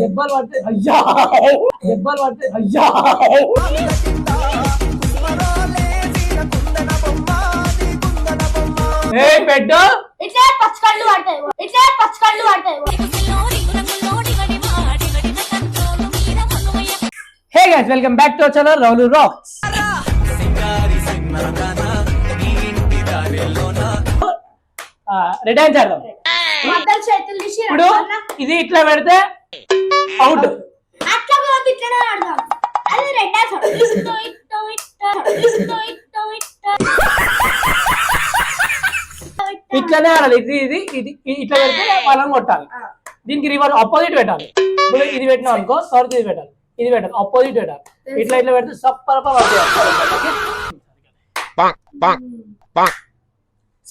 దెబ్బలు పడితే అయ్యా, దెబ్బలు పడితే అయ్యా. ఏ పెట్టు ఇట్లా పచ్చకళ్ళు పడతాయి, ఇట్లా పచ్చకళ్ళు పడతాయి. Hey guys, welcome back to our channel Ravulu rocks. Return చేద్దాం. ఇప్పుడు ఇది ఇట్లా పెడితే అవుట్, అట్లా కాదు ఇట్లనే ఆడదాం. అది రెండా ఇట్లనే ఆడాలి. ఇది ఇది ఇది ఇట్లా పెడితే వాళ్ళని కొట్టాలి. దీనికి రివర్స్ ఆపోజిట్ పెట్టాలి. ఇప్పుడు ఇది పెట్టినాం అనుకో, సౌత్ ఇది పెట్టాలి, ఇది పెట్టాలి, ఆపోజిట్ పెట్టాలి. ఇట్లా ఇట్లా పెడితే సప్పరప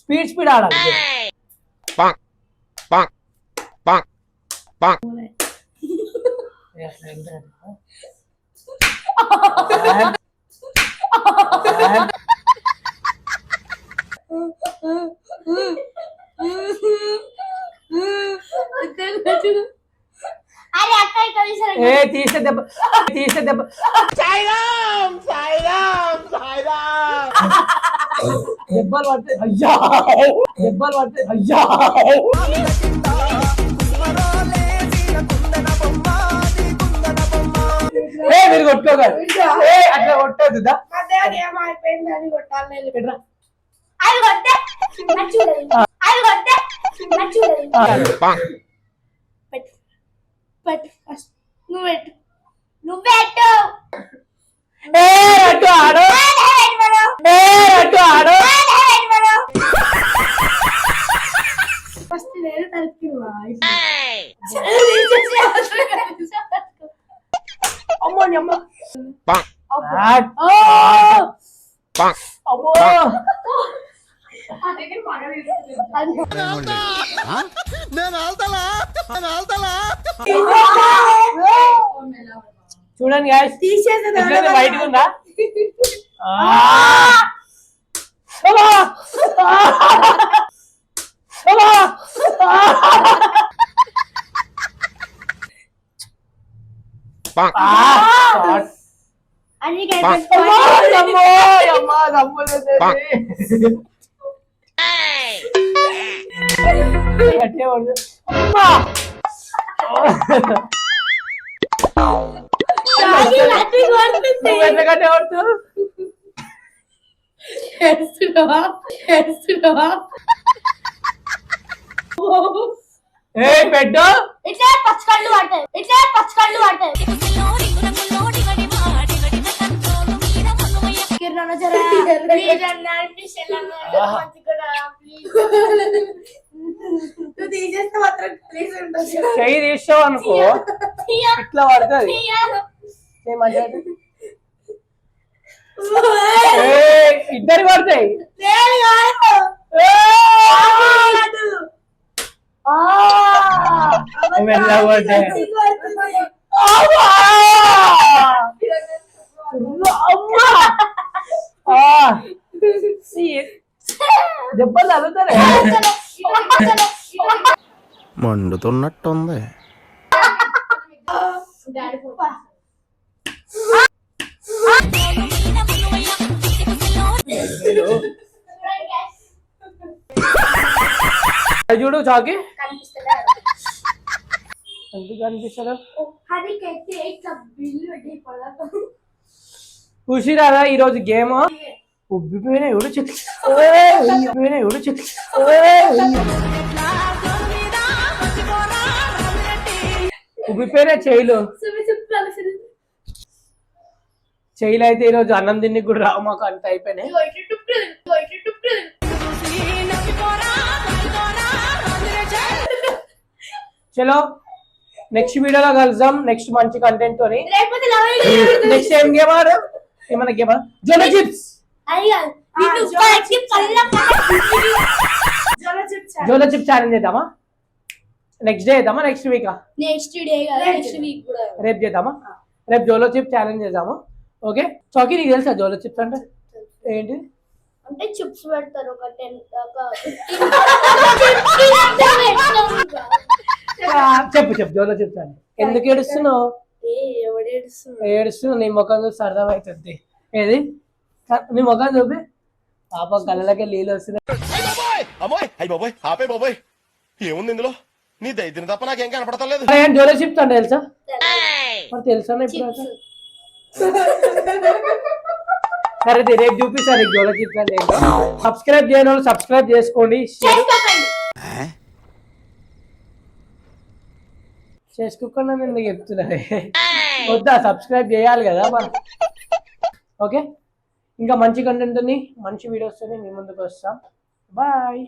స్పీడ్ స్పీడ్ ఆడాలి. తీసే దెబ్బ, తీసే దెబ్బ. దెబ్బలు పడితే అయ్యా, దెబ్బలు పడితే అయ్యా. మీరు కొట్టుకోగలరు, అట్లా కొట్టద్దు. నువ్వెట్టు ఆడు, ఆడు. అమ్మో అమ్మ, చూడండి గాయ్స్, బయటకు ఉందా? పెట్టు ఇట్లా పచ్చకళ్ళు పడతాయి, ఇట్లా పచ్చకళ్ళు పడతాయి. చెయ్యి తీసావు అనుకో, ఇట్లా పడుతుంది. ఇద్దరు పడతాయి. దెబ్బలు తగ్గుతారే, మండుతున్నట్టుంది. చూడు చాకి ఎందుకు కనిపిస్తలేదు? చూసిరారా ఈరోజు గేమ్? ఉబ్బిపోయినా ఎవడు చెక్, ఎవడు చెక్. ఉబ్బిపోయినా చేయలు చేయలు అయితే ఈరోజు అన్నం తిని కూడా రావు మాకు, అంత అయిపోయినాయి. చలో నెక్స్ట్ వీడియోలో కలుద్దాం, నెక్స్ట్ మంచి కంటెంట్ తోని. నెక్స్ట్ ఏం గేమ్ ఆడు? ఏమన్నా గేమ్? జోలో చిప్స్, జోలో చిప్స్ ఛాలెంజ్ చేద్దామా? నెక్స్ట్ డే చేద్దామా? నెక్స్ట్ వీకా? నెక్స్ట్ డే కదా, నెక్స్ట్ వీక్ కూడా. రేపు చేద్దామా? రేపు జోలో చిప్ ఛాలెంజ్ చేద్దాము. ఓకే చాకీ, నీకు తెలుసా జోలో చిప్స్ అంటే ఏంటి? అంటే చిప్స్ పెడతారు ఒక 10 చెప్పు చెప్పు జోలో చిప్స్ అంటే ఎందుకు ఏడుస్తున్నావు? ఎవడు ఏడుస్తున్నాడు? ఏడుస్తున్నావు, నీ ముఖం చూసి అర్థమవుతుంది. ఏది నీ ముఖం చూపి. పాప కళ్ళకి నీళ్ళు వస్తున్నాయి. అమ్మోయ్ అయ్యి బాబోయ్ ఆపే బాబోయ్ ఏముంది ఇందులో నీ దైద్యం తప్ప నాకేం కనపడతలేదు. జోలో చిప్స్ అంటే తెలుసా? మరి తెలుసా ఇప్పుడు? సరే రేపు చూపిస్తాను జోలో చిప్స్ అంటే. సబ్స్క్రైబ్ చేయని వాళ్ళు సబ్స్క్రైబ్ చేసుకోండి, చేసుకోకుండా ఎందుకు చెప్తున్నారు? వద్దా, సబ్స్క్రైబ్ చేయాలి కదా మరి. ఓకే, ఇంకా మంచి కంటెంట్ ని మంచి వీడియోస్ మీ ముందుకు వస్తాం. బాయ్.